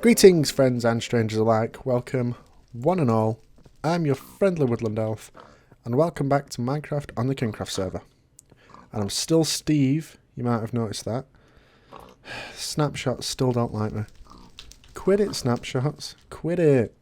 Greetings, friends and strangers alike. Welcome, one and all. I'm your friendly woodland elf, and welcome back to Minecraft on the KingKraft server. And I'm still Steve. You might have noticed that. Snapshots still don't like me. Quit it, snapshots. Quit it.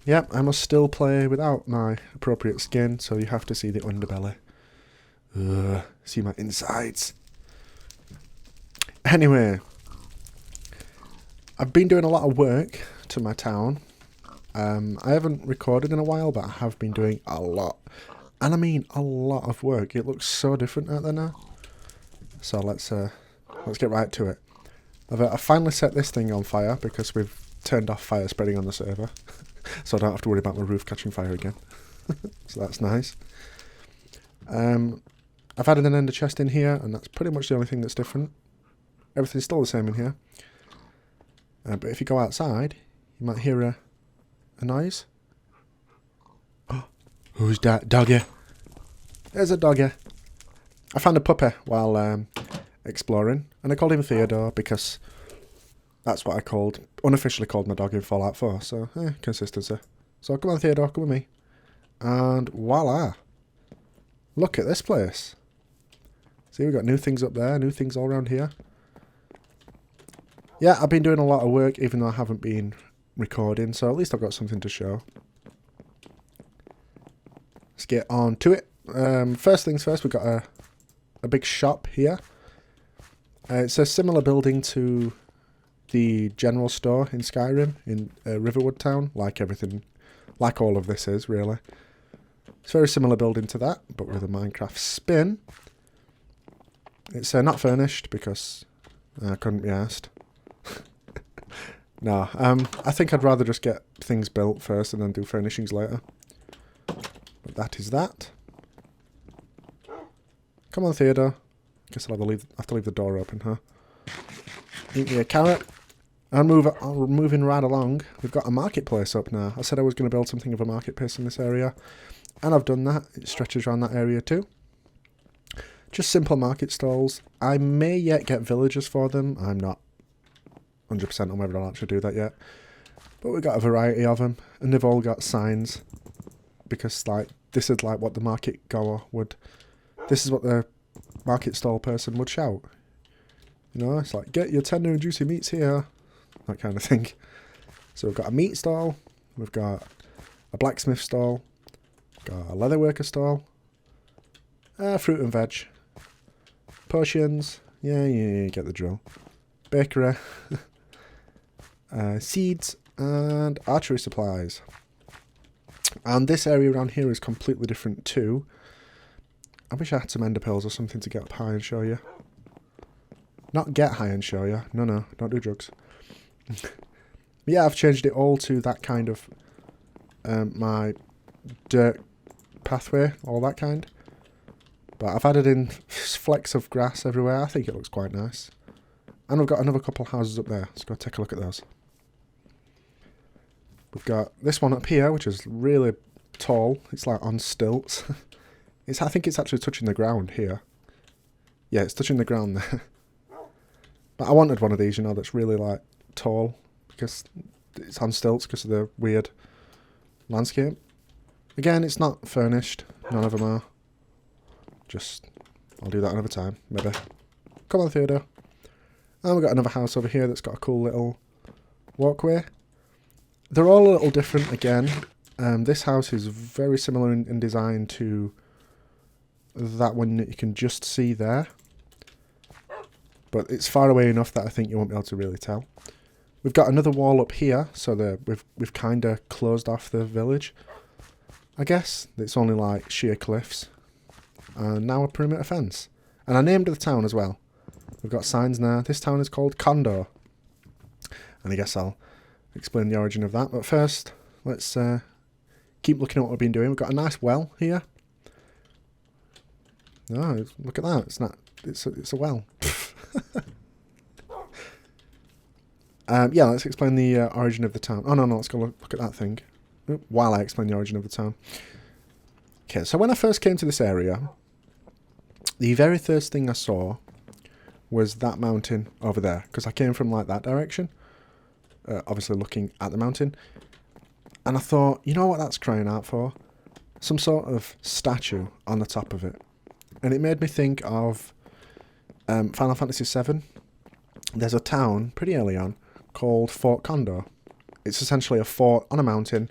Yep, I must still play without my appropriate skin, so you have to see the underbelly. See my insides. Anyway, I've been doing a lot of work to my town. I haven't recorded in a while, but I have been doing a lot. And I mean a lot of work. It looks so different out there now. So let's get right to it. I finally set this thing on fire because we've turned off fire spreading on the server. So I don't have to worry about my roof catching fire again. So that's nice. I've added an ender chest in here, and that's pretty much the only thing that's different. Everything's still the same in here. But if you go outside, you might hear a noise. Oh, who's that? Doggy. There's a doggy. I found a puppy while exploring, and I called him Theodore because that's what I unofficially called my dog in Fallout 4, so consistency. So come on Theodore, come with me. And voila. Look at this place. See, we've got new things up there, new things all around here. Yeah, I've been doing a lot of work even though I haven't been recording, so at least I've got something to show. Let's get on to it. First things first, we've got a big shop here. It's a similar building to the general store in Skyrim, in Riverwood Town, like all of this is, really. It's a very similar building to that, but with a Minecraft spin. It's not furnished because I couldn't be asked. No, I think I'd rather just get things built first and then do furnishings later. But that is that. Come on, Theodore. Guess I'll have to leave the door open, huh? Eat me a carrot. And moving right along. We've got a marketplace up now. I said I was going to build something of a marketplace in this area. And I've done that. It stretches around that area too. Just simple market stalls. I may yet get villagers for them. I'm not 100% on whether I'll actually do that yet. But we've got a variety of them. And they've all got signs. Because this is like what the market goer would... This is what the market stall person would shout. You know, it's like, get your tender and juicy meats here. That kind of thing. So we've got a meat stall. We've got a blacksmith stall. Got a leatherworker stall. Fruit and veg. Potions. Yeah, you get the drill. Bakery. Seeds. And archery supplies. And this area around here is completely different too. I wish I had some ender pearls or something to get up high and show you. Not get high and show you. No, don't do drugs. Yeah, I've changed it all to that kind of my dirt pathway, all that kind. But I've added in flecks of grass everywhere. I think it looks quite nice. And we've got another couple of houses up there. Let's go take a look at those. We've got this one up here, which is really tall. It's like on stilts. I think it's actually touching the ground here. Yeah, it's touching the ground there. But I wanted one of these, you know, that's really like tall because it's on stilts because of the weird landscape. Again, it's not furnished. None of them are. I'll do that another time, maybe. Come on, Theodore. And we've got another house over here that's got a cool little walkway. They're all a little different again. This house is very similar in design to that one that you can just see there. But it's far away enough that I think you won't be able to really tell. We've got another wall up here, so we've kind of closed off the village. I guess it's only like sheer cliffs. And now a perimeter fence. And I named the town as well. We've got signs now. This town is called Condor. And I guess I'll explain the origin of that. But first, let's keep looking at what we've been doing. We've got a nice well here. Oh, look at that. It's a well. Yeah, let's explain the origin of the town. Oh, no, let's go look at that thing. While I explain the origin of the town. Okay, so when I first came to this area, the very first thing I saw was that mountain over there, because I came from like that direction. obviously looking at the mountain. And I thought, you know what that's crying out for? Some sort of statue on the top of it. And it made me think of Final Fantasy VII. There's a town, pretty early on, called Fort Condor. It's essentially a fort on a mountain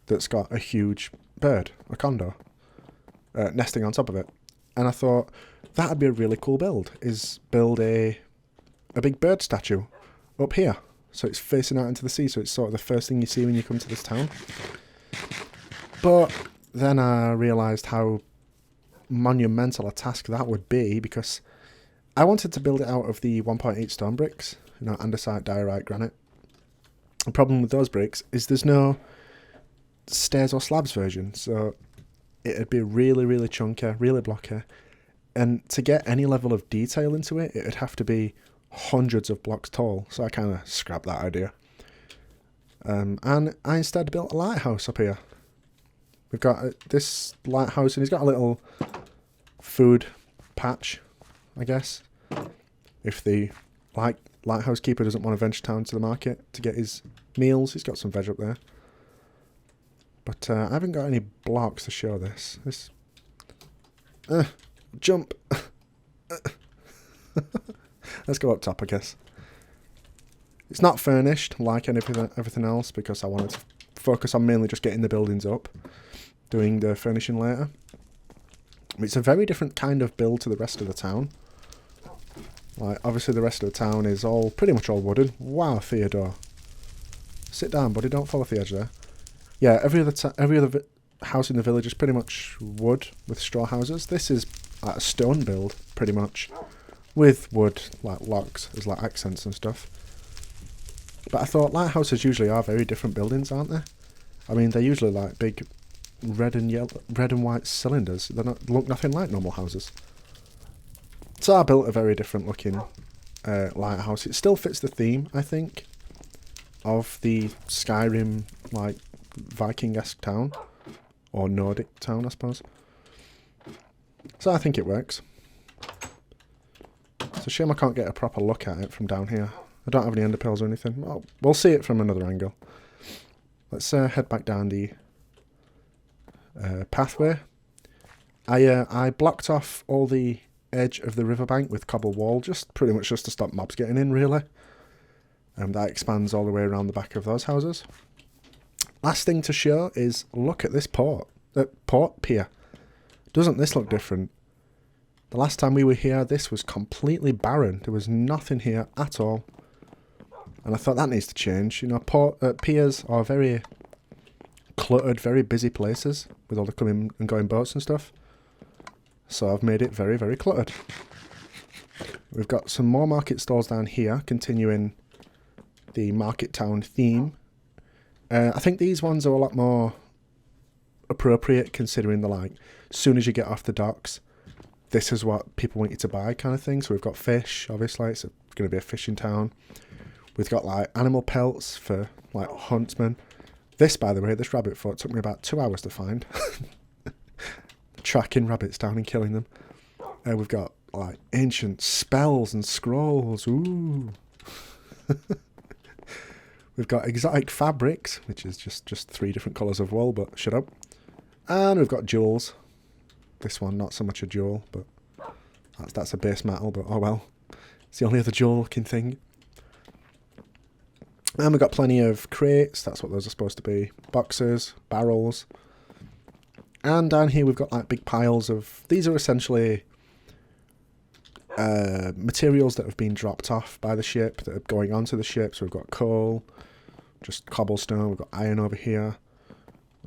that's got a huge bird, a condor, nesting on top of it. And I thought, that would be a really cool build, is build a big bird statue up here. So it's facing out into the sea, so it's sort of the first thing you see when you come to this town. But then I realised how monumental a task that would be, because I wanted to build it out of the 1.8 stone bricks, andesite, diorite, granite. The problem with those bricks is there's no stairs or slabs version, so it'd be really, really chunky, really blocky. And to get any level of detail into it, it'd have to be hundreds of blocks tall, so I kind of scrapped that idea. And I instead built a lighthouse up here. We've got this lighthouse, and he's got a little food patch, I guess. If the lighthouse keeper doesn't want to venture down to the market to get his meals, he's got some veg up there. But I haven't got any blocks to show this. Jump! Let's go up top, I guess. It's not furnished like everything else, because I wanted to focus on mainly just getting the buildings up, doing the furnishing later. It's a very different kind of build to the rest of the town. Like, obviously the rest of the town is pretty much all wooden. Wow, Theodore. Sit down, buddy, don't fall off the edge there. Yeah, every other house in the village is pretty much wood with straw houses. This is like a stone build, pretty much, with wood, like logs, as like accents and stuff. But I thought lighthouses usually are very different buildings, aren't they? I mean, they're usually like big red and white cylinders. They look nothing like normal houses. So I built a very different looking lighthouse. It still fits the theme, I think, of the Skyrim, like, Viking-esque town. Or Nordic town, I suppose. So I think it works. It's a shame I can't get a proper look at it from down here. I don't have any ender pearls or anything. Well, we'll see it from another angle. Let's head back down the pathway. I blocked off all the edge of the riverbank with cobble wall, pretty much just to stop mobs getting in, really. That expands all the way around the back of those houses. Last thing to show is, look at this port pier. Doesn't this look different? The last time we were here, this was completely barren. There was nothing here at all. And I thought that needs to change. Piers are very cluttered, very busy places with all the coming and going boats and stuff. So I've made it very, very cluttered. We've got some more market stalls down here, continuing the market town theme. I think these ones are a lot more appropriate, considering as soon as you get off the docks, this is what people want you to buy, kind of thing. So we've got fish, obviously, it's going to be a fishing town. We've got like animal pelts for like huntsmen. This, by the way, this rabbit foot took me about 2 hours to find. Tracking rabbits down and killing them. We've got like ancient spells and scrolls. Ooh. We've got exotic fabrics, which is just 3 different colours of wool, but shut up. And we've got jewels. This one, not so much a jewel, but that's a base metal, but oh well. It's the only other jewel looking thing. And we've got plenty of crates, that's what those are supposed to be. Boxes, barrels. And down here we've got like big piles of... These are essentially materials that have been dropped off by the ship, that are going onto the ship. So we've got coal, just cobblestone, we've got iron over here.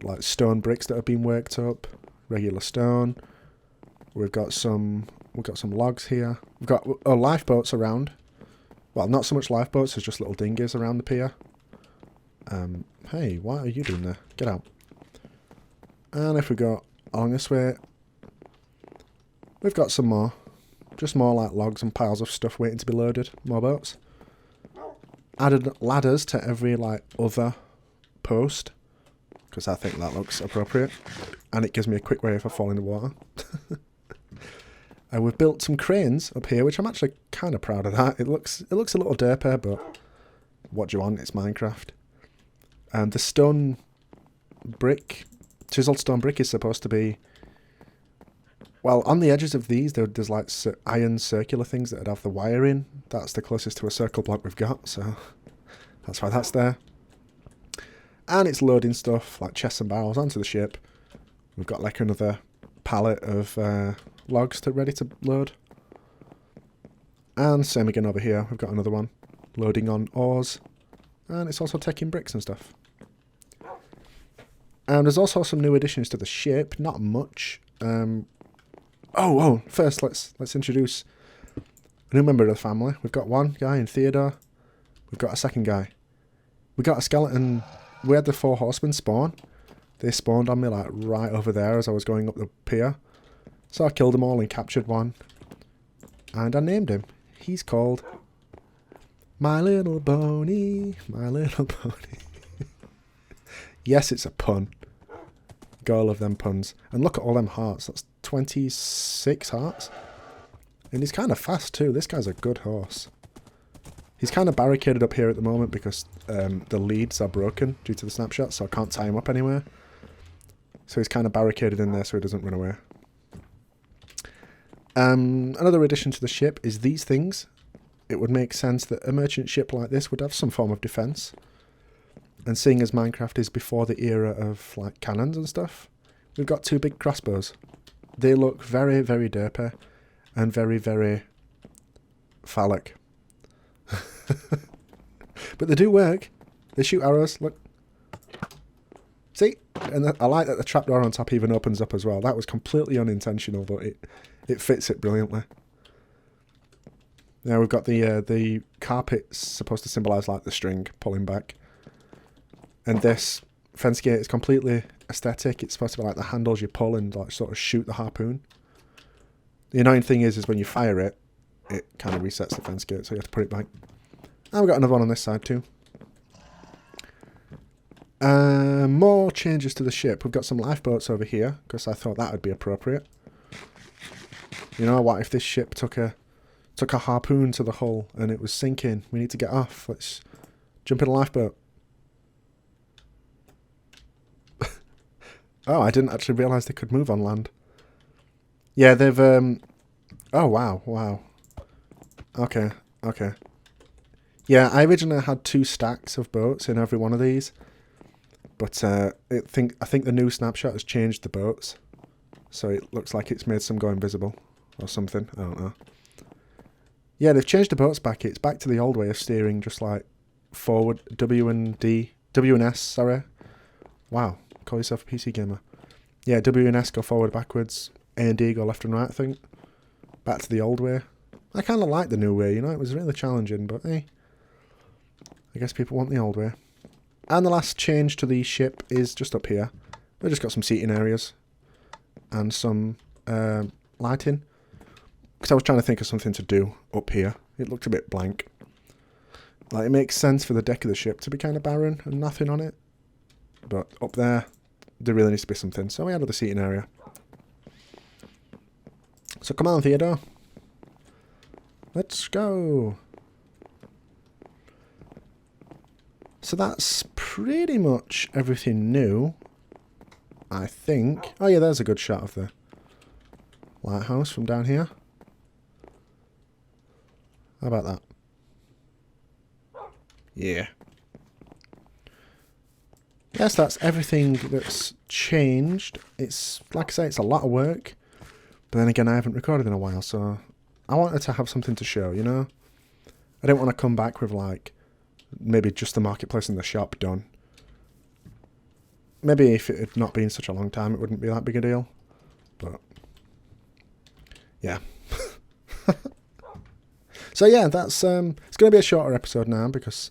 Like stone bricks that have been worked up, regular stone. We've got some logs here. We've got lifeboats around. Well, not so much lifeboats, there's just little dinghies around the pier. Hey, what are you doing there? Get out. And if we go along this way, we've got some more. Just more like logs and piles of stuff waiting to be loaded. More boats. Added ladders to every like other post, because I think that looks appropriate. And it gives me a quick way if I fall in the water. We've built some cranes up here, which I'm actually kind of proud of that. It looks a little derpy, but what do you want? It's Minecraft. And the stone brick, chiseled stone brick, is supposed to be, well, on the edges of these, there's like iron circular things that would have the wire in. That's the closest to a circle block we've got, so that's why that's there. And it's loading stuff, like chests and barrels, onto the ship. We've got like another pallet of logs ready to load. And same again over here, we've got another one loading on ores. And it's also taking bricks and stuff. And there's also some new additions to the ship, not much. First let's introduce a new member of the family. We've got one guy in Theodore. We've got a second guy. We got a skeleton. We had the 4 horsemen spawn. They spawned on me like right over there as I was going up the pier. So I killed them all and captured one. And I named him. He's called My Little Pony. My Little Pony. Yes, it's a pun. Go love them puns. And look at all them hearts. That's 26 hearts. And he's kind of fast too. This guy's a good horse. He's kind of barricaded up here at the moment because the leads are broken due to the snapshot, so I can't tie him up anywhere. So he's kind of barricaded in there so he doesn't run away. Another addition to the ship is these things. It would make sense that a merchant ship like this would have some form of defense. And seeing as Minecraft is before the era of like cannons and stuff, we've got 2 big crossbows. They look very, very derpy and very, very phallic. But they do work. They shoot arrows, look. See? And I like that the trapdoor on top even opens up as well. That was completely unintentional, but it fits it brilliantly. Now we've got the carpet's supposed to symbolise like the string pulling back. And this fence gate is completely aesthetic. It's supposed to be like the handles you pull and like sort of shoot the harpoon. The annoying thing is when you fire it, it kind of resets the fence gate, so you have to put it back. And we've got another one on this side too. More changes to the ship. We've got some lifeboats over here, because I thought that would be appropriate. You know, what if this ship took a harpoon to the hull and it was sinking? We need to get off. Let's jump in a lifeboat. Oh, I didn't actually realise they could move on land. Yeah, they've... Oh, wow. Okay. Yeah, I originally had 2 stacks of boats in every one of these. But I think the new snapshot has changed the boats. So it looks like it's made some go invisible. Or something. I don't know. Yeah, they've changed the boats back. It's back to the old way of steering, just like forward, W and S, sorry. Wow. Call yourself a PC gamer. Yeah, W and S go forward, backwards. A and D go left and right, I think. Back to the old way. I kind of like the new way, you know, it was really challenging, but hey. I guess people want the old way. And the last change to the ship is just up here. We've just got some seating areas. And some lighting. Because I was trying to think of something to do up here. It looked a bit blank. Like, it makes sense for the deck of the ship to be kind of barren and nothing on it. But up there really needs to be something. So we added the seating area. So come on, Theodore. Let's go. So that's pretty much everything new, I think. Oh yeah, there's a good shot of the lighthouse from down here. How about that? Yeah. Yes, that's everything that's changed. It's, like I say, it's a lot of work. But then again, I haven't recorded in a while, so I wanted to have something to show, you know? I didn't want to come back with, like, maybe just the marketplace and the shop done. Maybe if it had not been such a long time, it wouldn't be that big a deal. But, yeah. So yeah, that's it's going to be a shorter episode now because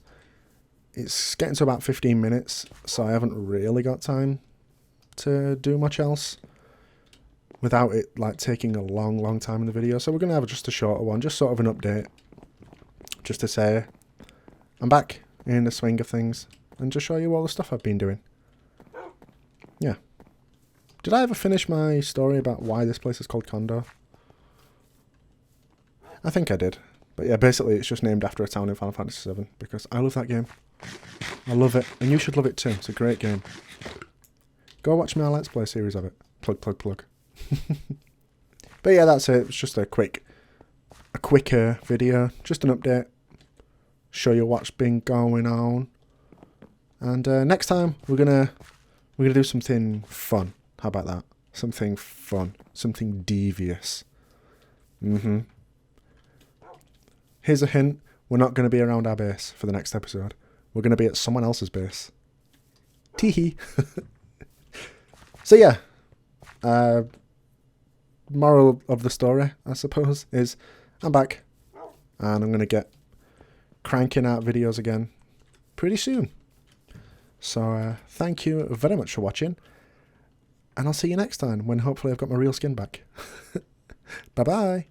it's getting to about 15 minutes, so I haven't really got time to do much else without it like taking a long time in the video. So we're going to have just a shorter one, just sort of an update, just to say I'm back in the swing of things and just show you all the stuff I've been doing. Yeah. Did I ever finish my story about why this place is called Condor? I think I did. But yeah, basically it's just named after a town in Final Fantasy VII because I love that game. I love it, and you should love it too. It's a great game. Go watch my Let's Play series of it. Plug, plug, plug. But yeah, that's it. It's just a quicker video, just an update. Show you what's been going on. And next time we're gonna do something fun. How about that? Something fun, something devious. Here's a hint: we're not going to be around our base for the next episode. We're going to be at someone else's base. Teehee. So yeah, moral of the story, I suppose, is I'm back, and I'm going to get cranking out videos again pretty soon. So thank you very much for watching, and I'll see you next time when hopefully I've got my real skin back. Bye bye.